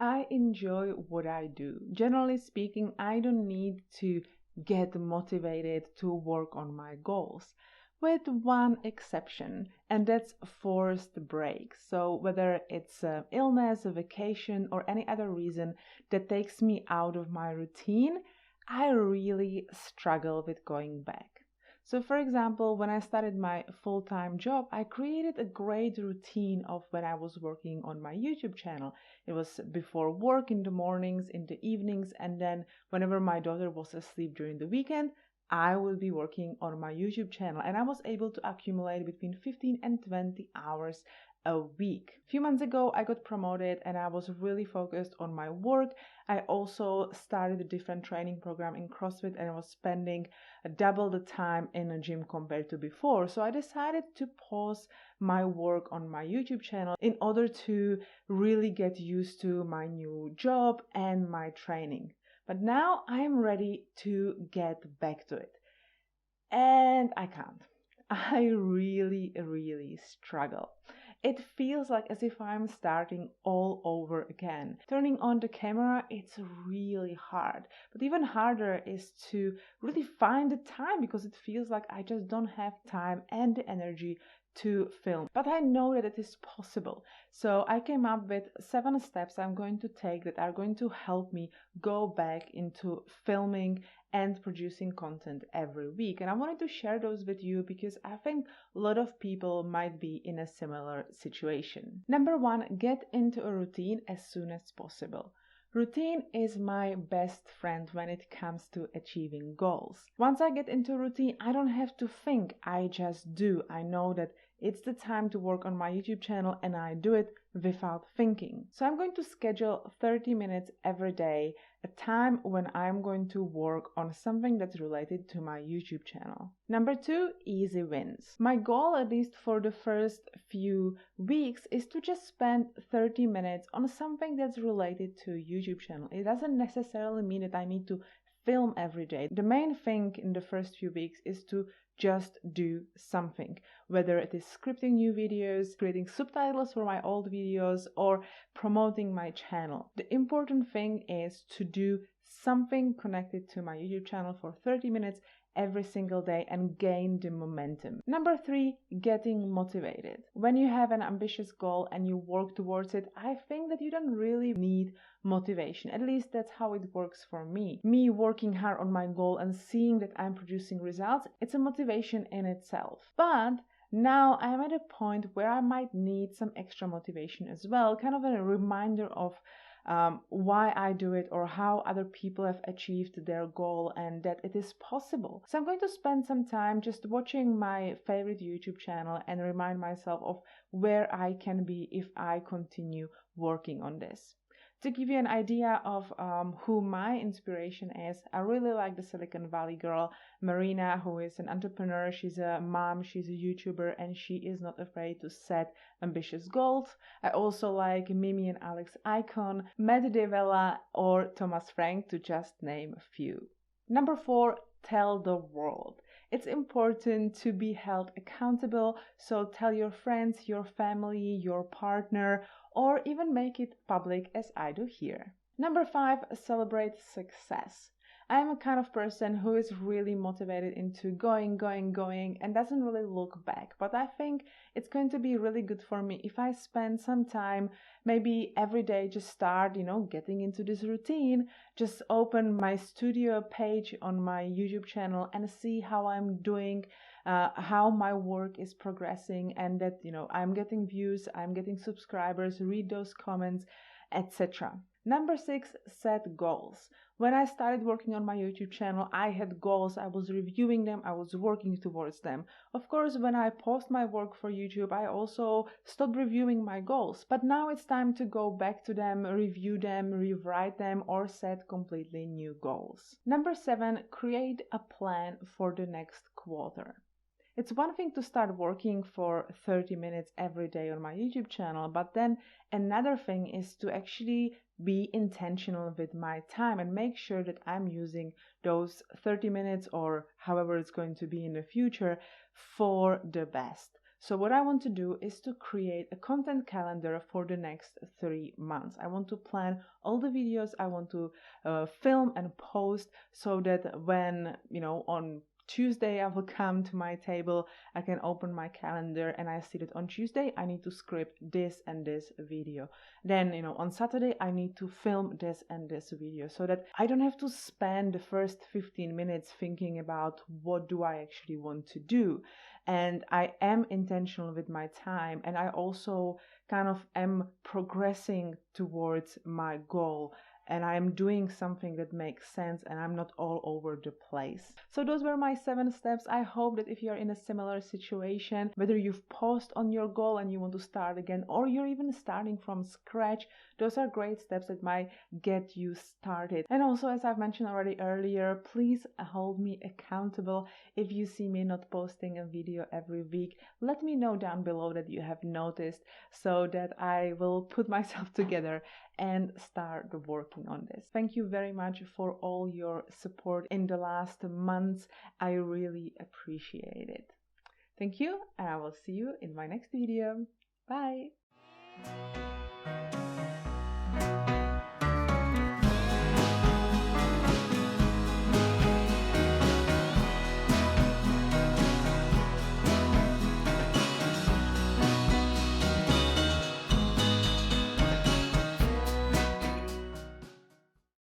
I enjoy what I do. Generally speaking, I don't need to get motivated to work on my goals, with one exception, and that's forced breaks. So whether it's illness, a vacation, or any other reason that takes me out of my routine, I really struggle with going back. So, for example, when I started my full-time job, I created a great routine of when I was working on my YouTube channel. It was before work in the mornings, in the evenings, and then whenever my daughter was asleep during the weekend, I will be working on my YouTube channel, and I was able to accumulate between 15 and 20 hours a week. A few months ago, I got promoted and I was really focused on my work. I also started a different training program in CrossFit and I was spending double the time in a gym compared to before. So I decided to pause my work on my YouTube channel in order to really get used to my new job and my training. But now I'm ready to get back to it. And I can't. I really struggle. It feels like as if I'm starting all over again. Turning on the camera, it's really hard. But even harder is to really find the time, because it feels like I just don't have time and the energy to film. But I know that it is possible. So I came up with 7 steps I'm going to take that are going to help me go back into filming and producing content every week. And I wanted to share those with you because I think a lot of people might be in a similar situation. Number 1, get into a routine as soon as possible. Routine is my best friend when it comes to achieving goals. Once I get into a routine, I don't have to think, I just do. I know that it's the time to work on my YouTube channel and I do it without thinking. So I'm going to schedule 30 minutes every day, a time when I'm going to work on something that's related to my YouTube channel. Number 2, easy wins. My goal, at least for the first few weeks, is to just spend 30 minutes on something that's related to YouTube channel. It doesn't necessarily mean that I need to film every day. The main thing in the first few weeks is to just do something, whether it is scripting new videos, creating subtitles for my old videos, or promoting my channel. The important thing is to do something connected to my YouTube channel for 30 minutes every single day and gain the momentum. Number 3, getting motivated. When you have an ambitious goal and you work towards it, I think that you don't really need motivation. At least that's how it works for me. Me working hard on my goal and seeing that I'm producing results, it's a motivation in itself. But now I'm at a point where I might need some extra motivation as well, kind of a reminder of why I do it or how other people have achieved their goal and that it is possible. So I'm going to spend some time just watching my favorite YouTube channel and remind myself of where I can be if I continue working on this. To give you an idea of who my inspiration is, I really like the Silicon Valley girl, Mariana, who is an entrepreneur. She's a mom, she's a YouTuber, and she is not afraid to set ambitious goals. I also like Mimi and Alex Icon, Matt Devella, or Thomas Frank, to just name a few. Number 4, tell the world. It's important to be held accountable, so tell your friends, your family, your partner, or even make it public as I do here. Number 5, celebrate success. I'm a kind of person who is really motivated into going and doesn't really look back. But I think it's going to be really good for me if I spend some time, maybe every day, just start, getting into this routine, just open my studio page on my YouTube channel and see how I'm doing, how my work is progressing, and that, I'm getting views, I'm getting subscribers, read those comments, etc. Number 6, set goals. When I started working on my YouTube channel, I had goals, I was reviewing them, I was working towards them. Of course, when I post my work for YouTube, I also stopped reviewing my goals. But now it's time to go back to them, review them, rewrite them, or set completely new goals. Number 7, create a plan for the next quarter. It's one thing to start working for 30 minutes every day on my YouTube channel, but then another thing is to actually be intentional with my time and make sure that I'm using those 30 minutes or however it's going to be in the future for the best. So what I want to do is to create a content calendar for the next 3 months. I want to plan all the videos I want to film and post, so that when, on Tuesday I will come to my table, I can open my calendar and I see that on Tuesday I need to script this and this video. Then, on Saturday I need to film this and this video, so that I don't have to spend the first 15 minutes thinking about what do I actually want to do. And I am intentional with my time, and I also kind of am progressing towards my goal, and I'm doing something that makes sense, and I'm not all over the place. So those were my 7 steps. I hope that if you're in a similar situation, whether you've paused on your goal and you want to start again, or you're even starting from scratch, those are great steps that might get you started. And also, as I've mentioned already earlier, please hold me accountable. If you see me not posting a video every week, let me know down below that you have noticed, so that I will put myself together and start working on this. Thank you very much for all your support in the last months. I really appreciate it. Thank you, and I will see you in my next video. Bye!